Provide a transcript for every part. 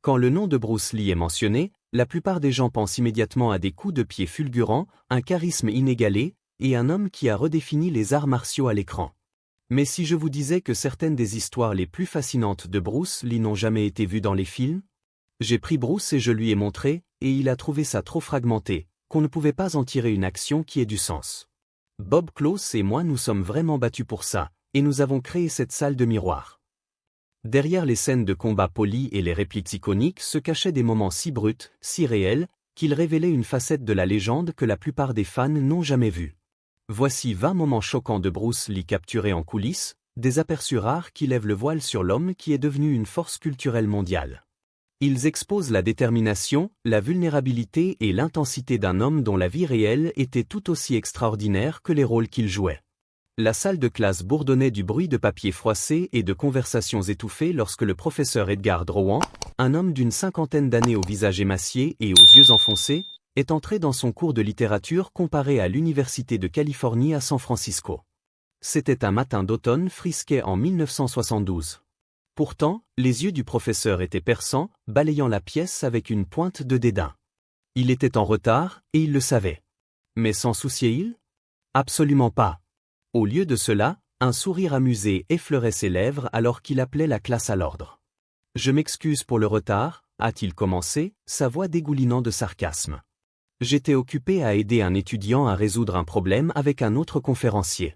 Quand le nom de Bruce Lee est mentionné, la plupart des gens pensent immédiatement à des coups de pied fulgurants, un charisme inégalé, et un homme qui a redéfini les arts martiaux à l'écran. Mais si je vous disais que certaines des histoires les plus fascinantes de Bruce Lee n'ont jamais été vues dans les films? J'ai pris Bruce et je lui ai montré, et il a trouvé ça trop fragmenté, qu'on ne pouvait pas en tirer une action qui ait du sens. Bob Klaus et moi nous sommes vraiment battus pour ça, et nous avons créé cette salle de miroir. Derrière les scènes de combat polies et les répliques iconiques se cachaient des moments si bruts, si réels, qu'ils révélaient une facette de la légende que la plupart des fans n'ont jamais vue. Voici 20 moments choquants de Bruce Lee capturés en coulisses, des aperçus rares qui lèvent le voile sur l'homme qui est devenu une force culturelle mondiale. Ils exposent la détermination, la vulnérabilité et l'intensité d'un homme dont la vie réelle était tout aussi extraordinaire que les rôles qu'il jouait. La salle de classe bourdonnait du bruit de papier froissé et de conversations étouffées lorsque le professeur Edgar Drouin, un homme d'une cinquantaine d'années au visage émacié et aux yeux enfoncés, est entré dans son cours de littérature comparé à l'Université de Californie à San Francisco. C'était un matin d'automne frisquet en 1972. Pourtant, les yeux du professeur étaient perçants, balayant la pièce avec une pointe de dédain. Il était en retard, et il le savait. Mais s'en souciait-il? Absolument pas. Au lieu de cela, un sourire amusé effleurait ses lèvres alors qu'il appelait la classe à l'ordre. « Je m'excuse pour le retard », a-t-il commencé, sa voix dégoulinant de sarcasme. « J'étais occupé à aider un étudiant à résoudre un problème avec un autre conférencier. »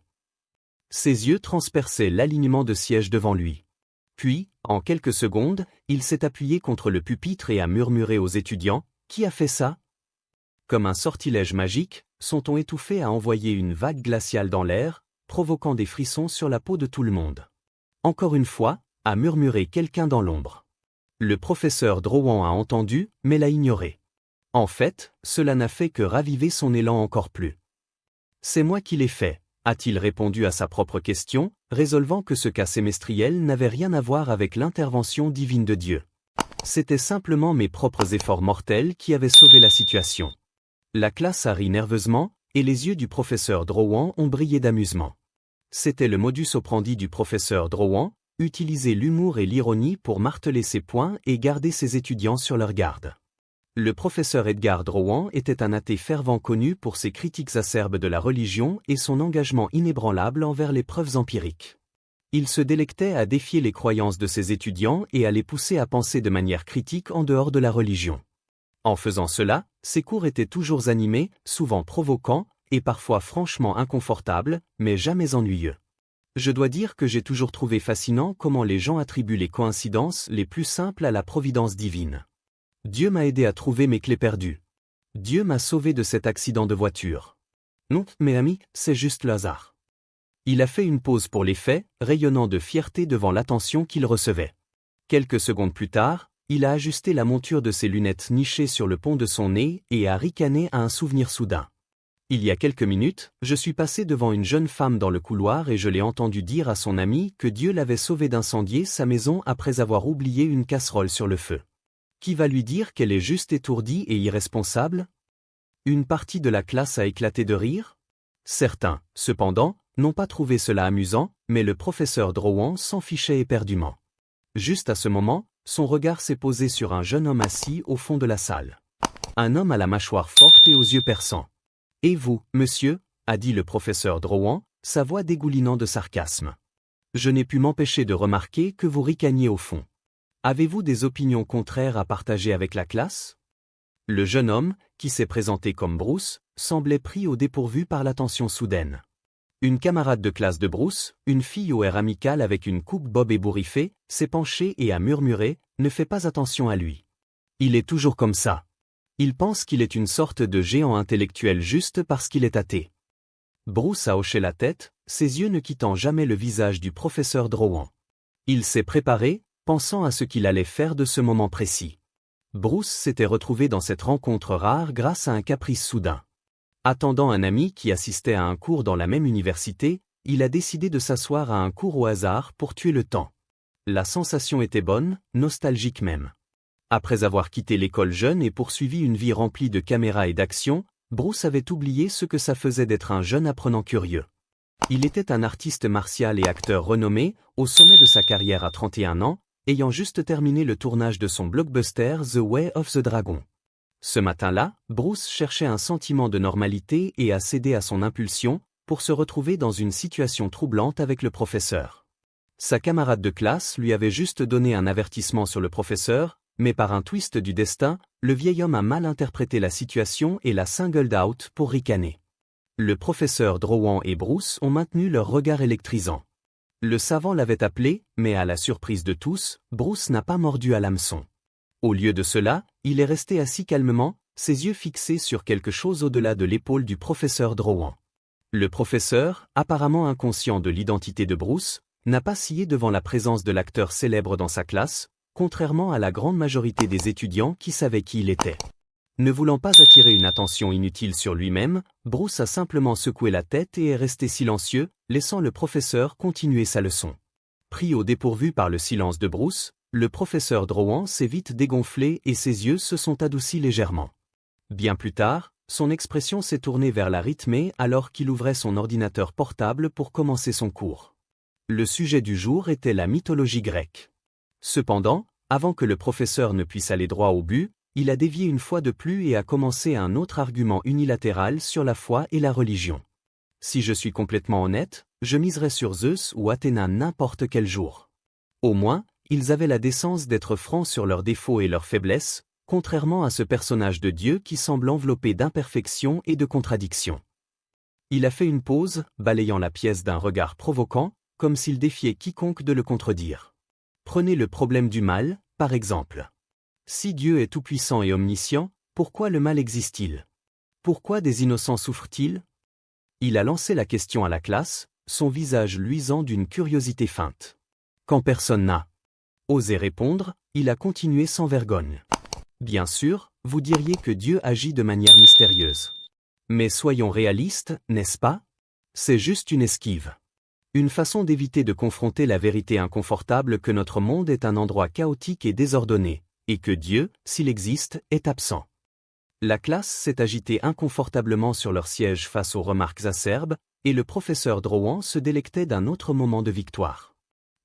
Ses yeux transperçaient l'alignement de sièges devant lui. Puis, en quelques secondes, il s'est appuyé contre le pupitre et a murmuré aux étudiants « Qui a fait ça ?» Comme un sortilège magique, son ton étouffé a envoyé une vague glaciale dans l'air, provoquant des frissons sur la peau de tout le monde. Encore une fois, a murmuré quelqu'un dans l'ombre. Le professeur Drouin a entendu, mais l'a ignoré. En fait, cela n'a fait que raviver son élan encore plus. « C'est moi qui l'ai fait », a-t-il répondu à sa propre question, résolvant que ce cas sémestriel n'avait rien à voir avec l'intervention divine de Dieu. C'était simplement mes propres efforts mortels qui avaient sauvé la situation. La classe a ri nerveusement, et les yeux du professeur Drouin ont brillé d'amusement. C'était le modus operandi du professeur Drouin, utiliser l'humour et l'ironie pour marteler ses points et garder ses étudiants sur leur garde. Le professeur Edgar Drouin était un athée fervent connu pour ses critiques acerbes de la religion et son engagement inébranlable envers les preuves empiriques. Il se délectait à défier les croyances de ses étudiants et à les pousser à penser de manière critique en dehors de la religion. En faisant cela, ses cours étaient toujours animés, souvent provoquants, et parfois franchement inconfortables, mais jamais ennuyeux. Je dois dire que j'ai toujours trouvé fascinant comment les gens attribuent les coïncidences les plus simples à la providence divine. Dieu m'a aidé à trouver mes clés perdues. Dieu m'a sauvé de cet accident de voiture. Non, mes amis, c'est juste le hasard. Il a fait une pause pour les faits, rayonnant de fierté devant l'attention qu'il recevait. Quelques secondes plus tard, il a ajusté la monture de ses lunettes nichées sur le pont de son nez et a ricané à un souvenir soudain. Il y a quelques minutes, je suis passé devant une jeune femme dans le couloir et je l'ai entendu dire à son ami que Dieu l'avait sauvée d'incendier sa maison après avoir oublié une casserole sur le feu. Qui va lui dire qu'elle est juste étourdie et irresponsable? Une partie de la classe a éclaté de rire? Certains, cependant, n'ont pas trouvé cela amusant, mais le professeur Drouin s'en fichait éperdument. Juste à ce moment, son regard s'est posé sur un jeune homme assis au fond de la salle. Un homme à la mâchoire forte et aux yeux perçants. « Et vous, monsieur ?» a dit le professeur Drouin, sa voix dégoulinant de sarcasme. « Je n'ai pu m'empêcher de remarquer que vous ricaniez au fond. Avez-vous des opinions contraires à partager avec la classe ?» Le jeune homme, qui s'est présenté comme Bruce, semblait pris au dépourvu par l'attention soudaine. Une camarade de classe de Bruce, une fille au air amical avec une coupe bob ébouriffée, s'est penchée et a murmuré « Ne fais pas attention à lui. Il est toujours comme ça. Il pense qu'il est une sorte de géant intellectuel juste parce qu'il est athée. » Bruce a hoché la tête, ses yeux ne quittant jamais le visage du professeur Drouin. Il s'est préparé, pensant à ce qu'il allait faire de ce moment précis. Bruce s'était retrouvé dans cette rencontre rare grâce à un caprice soudain. Attendant un ami qui assistait à un cours dans la même université, il a décidé de s'asseoir à un cours au hasard pour tuer le temps. La sensation était bonne, nostalgique même. Après avoir quitté l'école jeune et poursuivi une vie remplie de caméras et d'action, Bruce avait oublié ce que ça faisait d'être un jeune apprenant curieux. Il était un artiste martial et acteur renommé, au sommet de sa carrière à 31 ans, ayant juste terminé le tournage de son blockbuster The Way of the Dragon. Ce matin-là, Bruce cherchait un sentiment de normalité et a cédé à son impulsion, pour se retrouver dans une situation troublante avec le professeur. Sa camarade de classe lui avait juste donné un avertissement sur le professeur, mais par un twist du destin, le vieil homme a mal interprété la situation et l'a singled out pour ricaner. Le professeur Drowan et Bruce ont maintenu leur regard électrisant. Le savant l'avait appelé, mais à la surprise de tous, Bruce n'a pas mordu à l'hameçon. Au lieu de cela, il est resté assis calmement, ses yeux fixés sur quelque chose au-delà de l'épaule du professeur Drowan. Le professeur, apparemment inconscient de l'identité de Bruce, n'a pas scié devant la présence de l'acteur célèbre dans sa classe, contrairement à la grande majorité des étudiants qui savaient qui il était. Ne voulant pas attirer une attention inutile sur lui-même, Bruce a simplement secoué la tête et est resté silencieux, laissant le professeur continuer sa leçon. Pris au dépourvu par le silence de Bruce, le professeur Drowan s'est vite dégonflé et ses yeux se sont adoucis légèrement. Bien plus tard, son expression s'est tournée vers la rythmée alors qu'il ouvrait son ordinateur portable pour commencer son cours. Le sujet du jour était la mythologie grecque. Cependant, avant que le professeur ne puisse aller droit au but, il a dévié une fois de plus et a commencé un autre argument unilatéral sur la foi et la religion. Si je suis complètement honnête, je miserais sur Zeus ou Athéna n'importe quel jour. Au moins, ils avaient la décence d'être francs sur leurs défauts et leurs faiblesses, contrairement à ce personnage de Dieu qui semble enveloppé d'imperfections et de contradictions. Il a fait une pause, balayant la pièce d'un regard provoquant, comme s'il défiait quiconque de le contredire. Prenez le problème du mal, par exemple. Si Dieu est tout-puissant et omniscient, pourquoi le mal existe-t-il? Pourquoi des innocents souffrent-ils? Il a lancé la question à la classe, son visage luisant d'une curiosité feinte. Quand personne n'a osé répondre, il a continué sans vergogne. Bien sûr, vous diriez que Dieu agit de manière mystérieuse. Mais soyons réalistes, n'est-ce pas? C'est juste une esquive. Une façon d'éviter de confronter la vérité inconfortable que notre monde est un endroit chaotique et désordonné, et que Dieu, s'il existe, est absent. La classe s'est agitée inconfortablement sur leur siège face aux remarques acerbes, et le professeur Drowan se délectait d'un autre moment de victoire.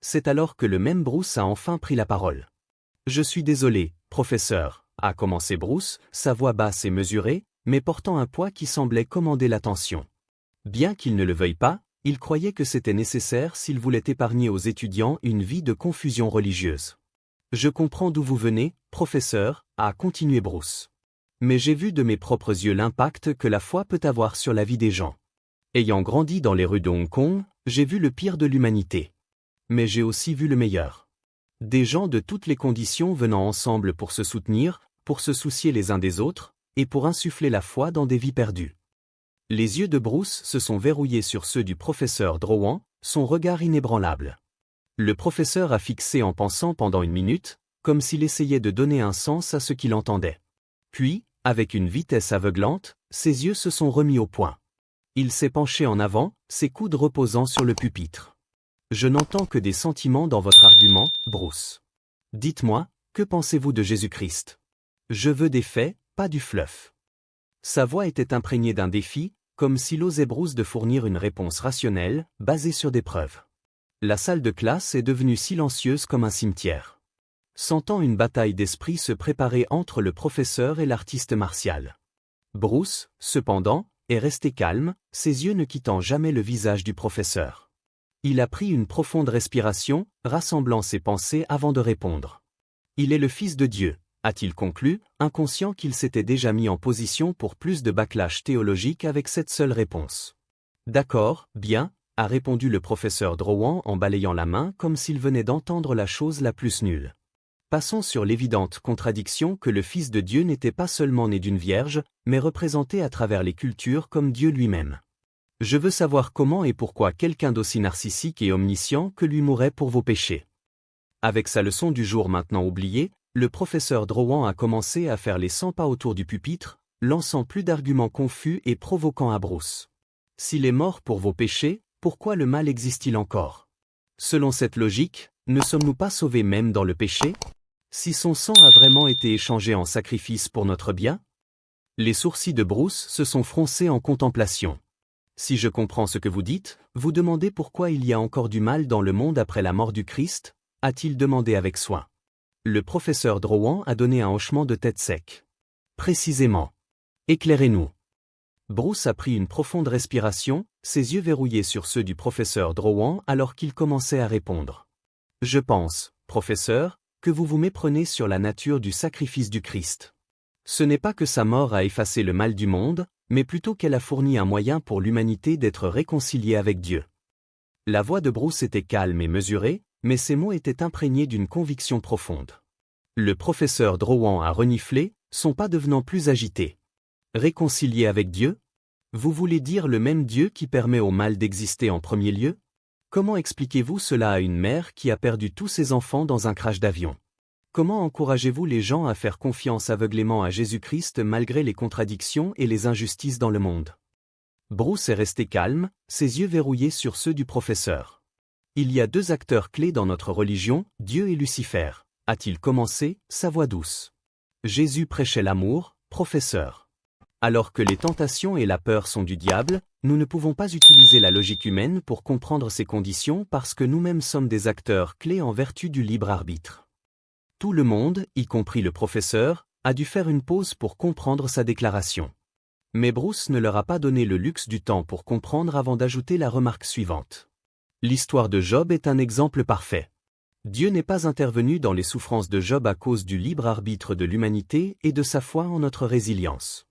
C'est alors que le même Bruce a enfin pris la parole. « Je suis désolé, professeur », a commencé Bruce, sa voix basse et mesurée, mais portant un poids qui semblait commander l'attention. Bien qu'il ne le veuille pas, il croyait que c'était nécessaire s'il voulait épargner aux étudiants une vie de confusion religieuse. « Je comprends d'où vous venez, professeur », a continué Bruce. « Mais j'ai vu de mes propres yeux l'impact que la foi peut avoir sur la vie des gens. Ayant grandi dans les rues de Hong Kong, j'ai vu le pire de l'humanité. Mais j'ai aussi vu le meilleur. Des gens de toutes les conditions venant ensemble pour se soutenir, pour se soucier les uns des autres, et pour insuffler la foi dans des vies perdues. » Les yeux de Bruce se sont verrouillés sur ceux du professeur Drowan, son regard inébranlable. Le professeur a fixé en pensant pendant une minute, comme s'il essayait de donner un sens à ce qu'il entendait. Puis, avec une vitesse aveuglante, ses yeux se sont remis au point. Il s'est penché en avant, ses coudes reposant sur le pupitre. « Je n'entends que des sentiments dans votre argument, Bruce. Dites-moi, que pensez-vous de Jésus-Christ? Je veux des faits, pas du fluff. » Sa voix était imprégnée d'un défi, comme s'il osait Bruce de fournir une réponse rationnelle, basée sur des preuves. La salle de classe est devenue silencieuse comme un cimetière. Sentant une bataille d'esprit se préparer entre le professeur et l'artiste martial. Bruce, cependant, est resté calme, ses yeux ne quittant jamais le visage du professeur. Il a pris une profonde respiration, rassemblant ses pensées avant de répondre. « Il est le Fils de Dieu », a-t-il conclu, inconscient qu'il s'était déjà mis en position pour plus de backlash théologique avec cette seule réponse. « D'accord, bien », a répondu le professeur Drowan en balayant la main comme s'il venait d'entendre la chose la plus nulle. Passons sur l'évidente contradiction que le Fils de Dieu n'était pas seulement né d'une vierge, mais représenté à travers les cultures comme Dieu lui-même. Je veux savoir comment et pourquoi quelqu'un d'aussi narcissique et omniscient que lui mourrait pour vos péchés. Avec sa leçon du jour maintenant oubliée, le professeur Drowan a commencé à faire les 100 pas autour du pupitre, lançant plus d'arguments confus et provoquant à Bruce. S'il est mort pour vos péchés, pourquoi le mal existe-t-il encore? Selon cette logique, ne sommes-nous pas sauvés même dans le péché? Si son sang a vraiment été échangé en sacrifice pour notre bien? Les sourcils de Bruce se sont froncés en contemplation. Si je comprends ce que vous dites, vous demandez pourquoi il y a encore du mal dans le monde après la mort du Christ, a-t-il demandé avec soin. Le professeur Drouin a donné un hochement de tête sec. Précisément. Éclairez-nous. Bruce a pris une profonde respiration, ses yeux verrouillés sur ceux du professeur Drouin alors qu'il commençait à répondre. Je pense, professeur, que vous vous méprenez sur la nature du sacrifice du Christ. Ce n'est pas que sa mort a effacé le mal du monde, mais plutôt qu'elle a fourni un moyen pour l'humanité d'être réconciliée avec Dieu. La voix de Bruce était calme et mesurée, mais ses mots étaient imprégnés d'une conviction profonde. Le professeur Drouin a reniflé, son pas devenant plus agité. Réconcilié avec Dieu? Vous voulez dire le même Dieu qui permet au mal d'exister en premier lieu? Comment expliquez-vous cela à une mère qui a perdu tous ses enfants dans un crash d'avion? Comment encouragez-vous les gens à faire confiance aveuglément à Jésus-Christ malgré les contradictions et les injustices dans le monde? Bruce est resté calme, ses yeux verrouillés sur ceux du professeur. Il y a deux acteurs clés dans notre religion, Dieu et Lucifer, a-t-il commencé, sa voix douce. Jésus prêchait l'amour, professeur. Alors que les tentations et la peur sont du diable, nous ne pouvons pas utiliser la logique humaine pour comprendre ces conditions parce que nous-mêmes sommes des acteurs clés en vertu du libre arbitre. Tout le monde, y compris le professeur, a dû faire une pause pour comprendre sa déclaration. Mais Bruce ne leur a pas donné le luxe du temps pour comprendre avant d'ajouter la remarque suivante. L'histoire de Job est un exemple parfait. Dieu n'est pas intervenu dans les souffrances de Job à cause du libre arbitre de l'humanité et de sa foi en notre résilience.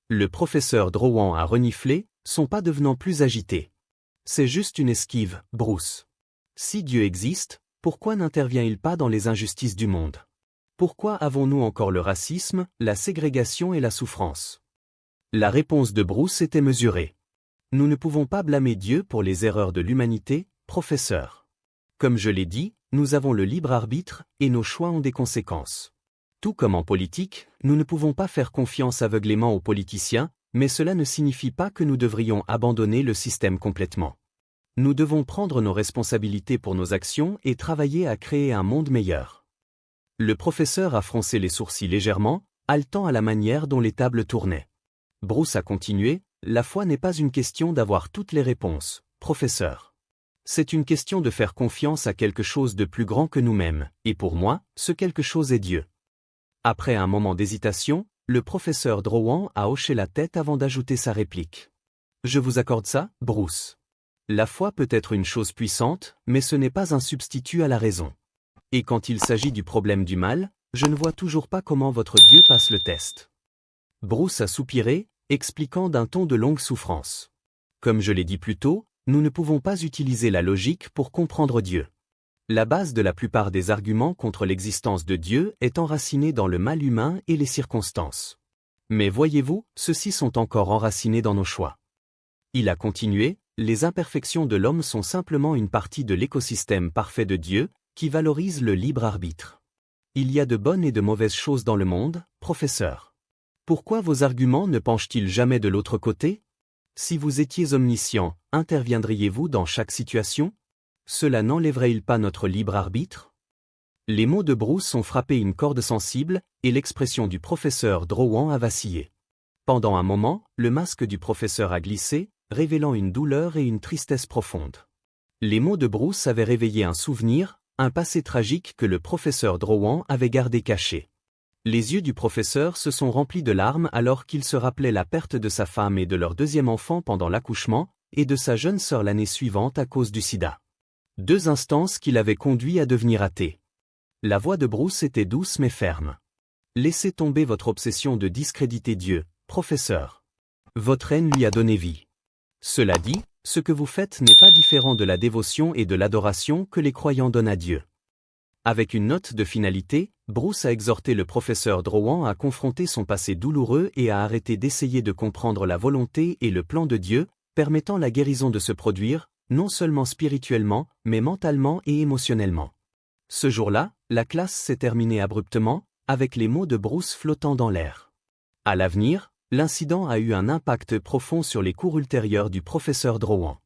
Le professeur Drouin a reniflé, son pas devenant plus agité. C'est juste une esquive, Bruce. Si Dieu existe, pourquoi n'intervient-il pas dans les injustices du monde? Pourquoi avons-nous encore le racisme, la ségrégation et la souffrance? La réponse de Bruce était mesurée. Nous ne pouvons pas blâmer Dieu pour les erreurs de l'humanité, professeur. Comme je l'ai dit, nous avons le libre arbitre, et nos choix ont des conséquences. Tout comme en politique, nous ne pouvons pas faire confiance aveuglément aux politiciens, mais cela ne signifie pas que nous devrions abandonner le système complètement. Nous devons prendre nos responsabilités pour nos actions et travailler à créer un monde meilleur. Le professeur a froncé les sourcils légèrement, haletant à la manière dont les tables tournaient. Bruce a continué, la foi n'est pas une question d'avoir toutes les réponses, professeur. C'est une question de faire confiance à quelque chose de plus grand que nous-mêmes, et pour moi, ce quelque chose est Dieu. Après un moment d'hésitation, le professeur Drouin a hoché la tête avant d'ajouter sa réplique. Je vous accorde ça, Bruce. La foi peut être une chose puissante, mais ce n'est pas un substitut à la raison. Et quand il s'agit du problème du mal, je ne vois toujours pas comment votre Dieu passe le test. Bruce a soupiré, expliquant d'un ton de longue souffrance. Comme je l'ai dit plus tôt, nous ne pouvons pas utiliser la logique pour comprendre Dieu. La base de la plupart des arguments contre l'existence de Dieu est enracinée dans le mal humain et les circonstances. Mais voyez-vous, ceux-ci sont encore enracinés dans nos choix. Il a continué, les imperfections de l'homme sont simplement une partie de l'écosystème parfait de Dieu, qui valorise le libre arbitre. Il y a de bonnes et de mauvaises choses dans le monde, professeur. Pourquoi vos arguments ne penchent-ils jamais de l'autre côté? Si vous étiez omniscient, interviendriez-vous dans chaque situation? Cela n'enlèverait-il pas notre libre arbitre? Les mots de Bruce ont frappé une corde sensible, et l'expression du professeur Drouin a vacillé. Pendant un moment, le masque du professeur a glissé, révélant une douleur et une tristesse profonde. Les mots de Bruce avaient réveillé un souvenir, un passé tragique que le professeur Drouin avait gardé caché. Les yeux du professeur se sont remplis de larmes alors qu'il se rappelait la perte de sa femme et de leur deuxième enfant pendant l'accouchement, et de sa jeune sœur l'année suivante à cause du sida. Deux instances qui l'avaient conduit à devenir athée. La voix de Bruce était douce mais ferme. Laissez tomber votre obsession de discréditer Dieu, professeur. Votre haine lui a donné vie. Cela dit, ce que vous faites n'est pas différent de la dévotion et de l'adoration que les croyants donnent à Dieu. Avec une note de finalité, Bruce a exhorté le professeur Drouin à confronter son passé douloureux et à arrêter d'essayer de comprendre la volonté et le plan de Dieu, permettant la guérison de se produire, non seulement spirituellement, mais mentalement et émotionnellement. Ce jour-là, la classe s'est terminée abruptement, avec les mots de Bruce flottant dans l'air. À l'avenir, l'incident a eu un impact profond sur les cours ultérieurs du professeur Drouin.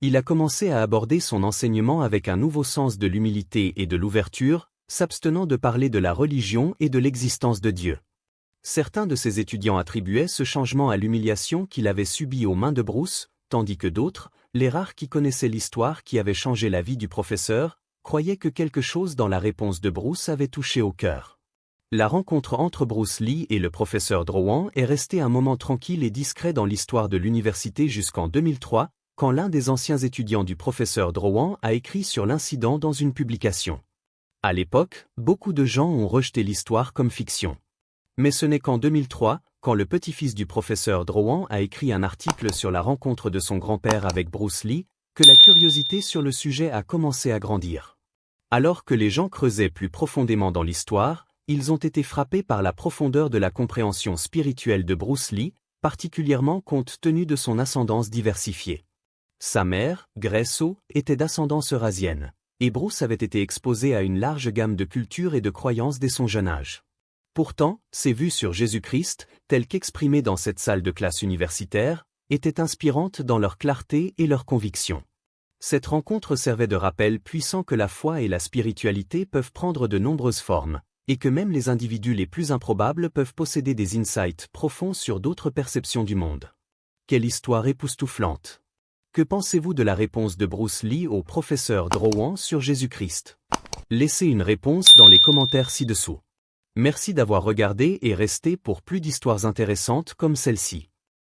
Il a commencé à aborder son enseignement avec un nouveau sens de l'humilité et de l'ouverture, s'abstenant de parler de la religion et de l'existence de Dieu. Certains de ses étudiants attribuaient ce changement à l'humiliation qu'il avait subie aux mains de Bruce, tandis que d'autres, les rares qui connaissaient l'histoire qui avait changé la vie du professeur, croyait que quelque chose dans la réponse de Bruce avait touché au cœur. La rencontre entre Bruce Lee et le professeur Drowan est restée un moment tranquille et discret dans l'histoire de l'université jusqu'en 2003, quand l'un des anciens étudiants du professeur Drowan a écrit sur l'incident dans une publication. À l'époque, beaucoup de gens ont rejeté l'histoire comme fiction. Mais ce n'est qu'en 2003, quand le petit-fils du professeur Drowan a écrit un article sur la rencontre de son grand-père avec Bruce Lee, que la curiosité sur le sujet a commencé à grandir. Alors que les gens creusaient plus profondément dans l'histoire, ils ont été frappés par la profondeur de la compréhension spirituelle de Bruce Lee, particulièrement compte tenu de son ascendance diversifiée. Sa mère, Grace O, était d'ascendance eurasienne, et Bruce avait été exposé à une large gamme de cultures et de croyances dès son jeune âge. Pourtant, ses vues sur Jésus-Christ, telles qu'exprimées dans cette salle de classe universitaire, étaient inspirantes dans leur clarté et leur conviction. Cette rencontre servait de rappel puissant que la foi et la spiritualité peuvent prendre de nombreuses formes, et que même les individus les plus improbables peuvent posséder des insights profonds sur d'autres perceptions du monde. Quelle histoire époustouflante! Que pensez-vous de la réponse de Bruce Lee au professeur Drowan sur Jésus-Christ? Laissez une réponse dans les commentaires ci-dessous. Merci d'avoir regardé et restez pour plus d'histoires intéressantes comme celle-ci.